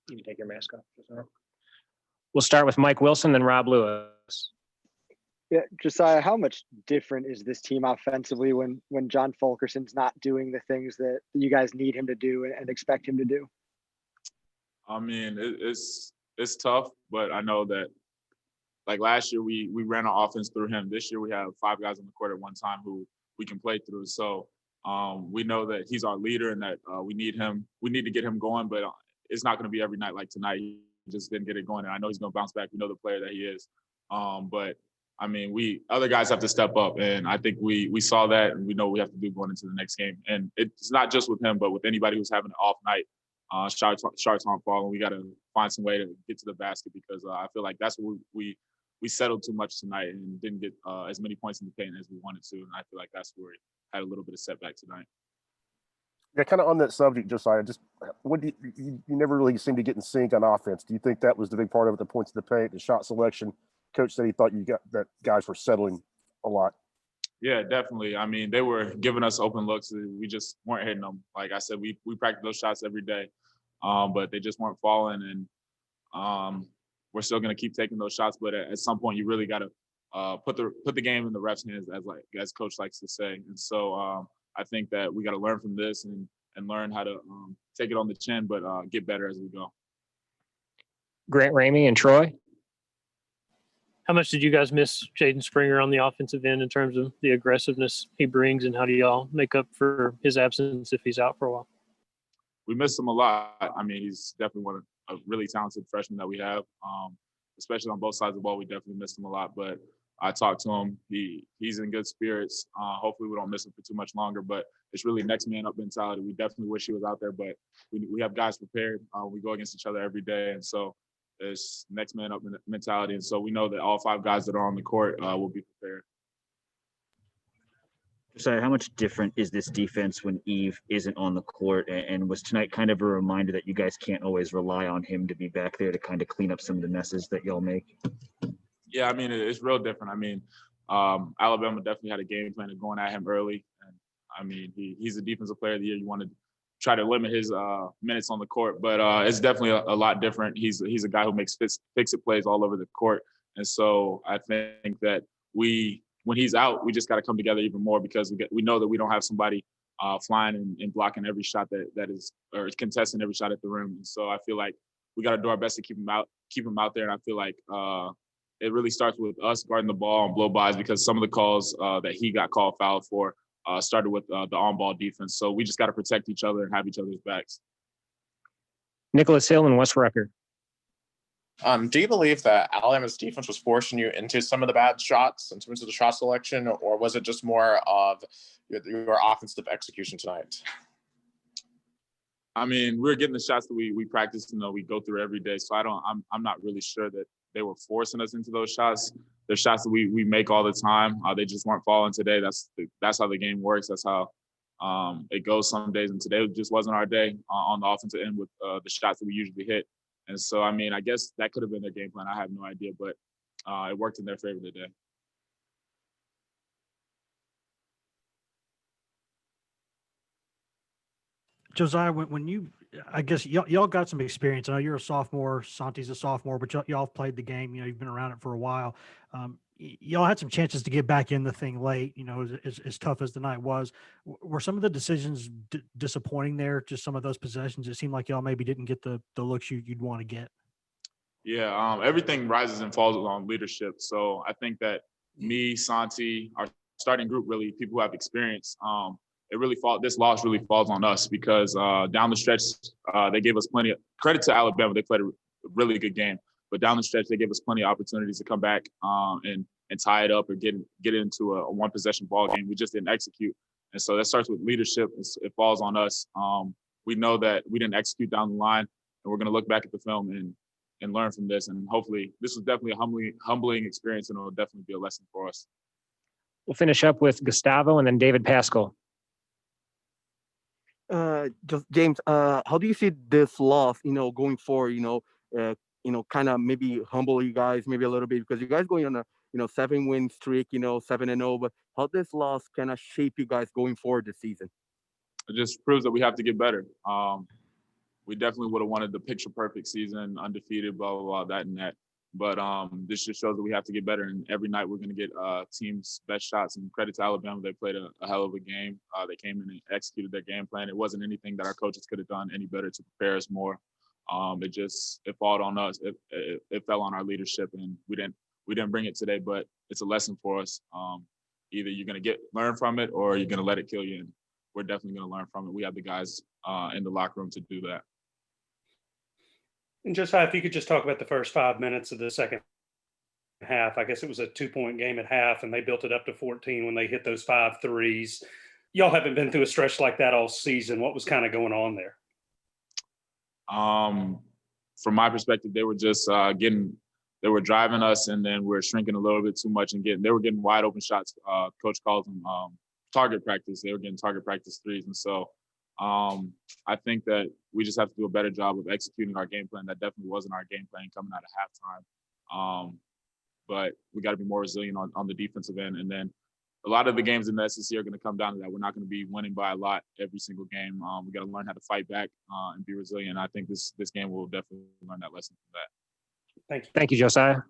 You can take your mask off. We'll start with Mike Wilson, then Rob Lewis. Yeah, Josiah, how much different is this team offensively when John Fulkerson's not doing the things that you guys need him to do and expect him to do? I mean, it's tough, but I know that like last year we ran our offense through him. This year we have 5 guys on the court at one time who we can play through. So we know that he's our leader and that we need him. We need to get him going, but it's not going to be every night like tonight. He just didn't get it going, and I know he's going to bounce back. We know the player that he is. But I mean, other guys have to step up, and I think we saw that, and we know what we have to do going into the next game. And it's not just with him, but with anybody who's having an off night. Shots aren't falling. We got to find some way to get to the basket because I feel like that's what we settled too much tonight and didn't get as many points in the paint as we wanted to. And I feel like that's where we had a little bit of setback tonight. Yeah, kind of on that subject, Josiah, just what do you never really seem to get in sync on offense. Do you think that was the big part of it, the points in the paint, the shot selection? Coach said he thought that guys were settling a lot. Yeah, definitely. I mean, they were giving us open looks. We just weren't hitting them. Like I said, we practice those shots every day, but they just weren't falling. And we're still going to keep taking those shots. But at some point, you really got to put the game in the refs' hands, as Coach likes to say. And so I think that we got to learn from this and learn how to take it on the chin, but get better as we go. Grant Ramey and Troy. How much did you guys miss Jaden Springer on the offensive end in terms of the aggressiveness he brings, and how do y'all make up for his absence if he's out for a while? We missed him a lot. I mean, he's definitely one of a really talented freshman that we have, especially on both sides of the ball. We definitely missed him a lot, but I talked to him. He's in good spirits. Hopefully we don't miss him for too much longer, but it's really next man up mentality. We definitely wish he was out there, but we have guys prepared. We go against each other every day, and so it's next man up mentality. And so we know that all 5 guys that are on the court will be prepared. So how much different is this defense when Eve isn't on the court? And was tonight kind of a reminder that you guys can't always rely on him to be back there to kind of clean up some of the messes that y'all make? Yeah, I mean, it's real different. I mean, Alabama definitely had a game plan of going at him early. And I mean, he's a defensive player of the year. You want to try to limit his minutes on the court, but it's definitely a lot different. He's a guy who makes fix-it plays all over the court. And so I think that when he's out, we just got to come together even more because we know that we don't have somebody flying and blocking every shot that is, or contesting every shot at the rim. And so I feel like we got to do our best to keep him out there. And I feel like it really starts with us guarding the ball on blow-bys because some of the calls that he got called foul for started with the on-ball defense. So we just got to protect each other and have each other's backs. Nicholas Hill and Wes Rucker. Do you believe that Alabama's defense was forcing you into some of the bad shots in terms of the shot selection, or was it just more of your offensive execution tonight? I mean, we're getting the shots that we practice and we go through every day. So I'm not really sure that they were forcing us into those shots. They're shots that we make all the time. They just weren't falling today. That's how the game works. That's how it goes some days. And today just wasn't our day on the offensive end with the shots that we usually hit. And so, I mean, I guess that could have been their game plan. I have no idea, but it worked in their favor today. Josiah, when you, I guess y'all got some experience. I know you're a sophomore, Santi's a sophomore, but y'all have played the game. You've been around it for a while. Y'all had some chances to get back in the thing late, as tough as the night was. Were some of the decisions disappointing there? Just some of those possessions, it seemed like y'all maybe didn't get the looks you'd want to get. Yeah, everything rises and falls on leadership. So I think that me, Santi, our starting group, really people who have experience, this loss really falls on us because down the stretch, they gave us plenty of credit to Alabama. They played a really good game. But down the stretch, they gave us plenty of opportunities to come back and tie it up or get into a one-possession ball game. We just didn't execute. And so that starts with leadership. It falls on us. We know that we didn't execute down the line, and we're going to look back at the film and learn from this. And hopefully this was definitely a humbling experience, and it will definitely be a lesson for us. We'll finish up with Gustavo and then David Pascal. James, how do you see this loss, going forward, kind of maybe humble you guys maybe a little bit because you guys going on a 7-win streak, 7-0, but how this loss kind of shape you guys going forward this season? It just proves that we have to get better. we definitely would have wanted the picture perfect season, undefeated, blah, blah, blah, that and that. But this just shows that we have to get better. And every night we're going to get team's best shots. And credit to Alabama, they played a hell of a game. They came in and executed their game plan. It wasn't anything that our coaches could have done any better to prepare us more. It fell on us. It fell on our leadership, and we didn't bring it today. But it's a lesson for us. Either you're going to learn from it, or you're going to let it kill you. And we're definitely going to learn from it. We have the guys in the locker room to do that. And Josiah, if you could just talk about the first 5 minutes of the second half. I guess it was a 2-point game at half, and they built it up to 14 when they hit those 5 threes. Y'all haven't been through a stretch like that all season. What was kind of going on there? From my perspective, they were just they were driving us, and then we're shrinking a little bit too much and they were getting wide open shots. Coach calls them target practice. They were getting target practice threes. And so I think that we just have to do a better job of executing our game plan. That definitely wasn't our game plan coming out of halftime. But we got to be more resilient on the defensive end. And then a lot of the games in the SEC are going to come down to that. We're not going to be winning by a lot every single game. We got to learn how to fight back and be resilient. I think this game will definitely learn that lesson from that. Thank you. Thank you, Josiah.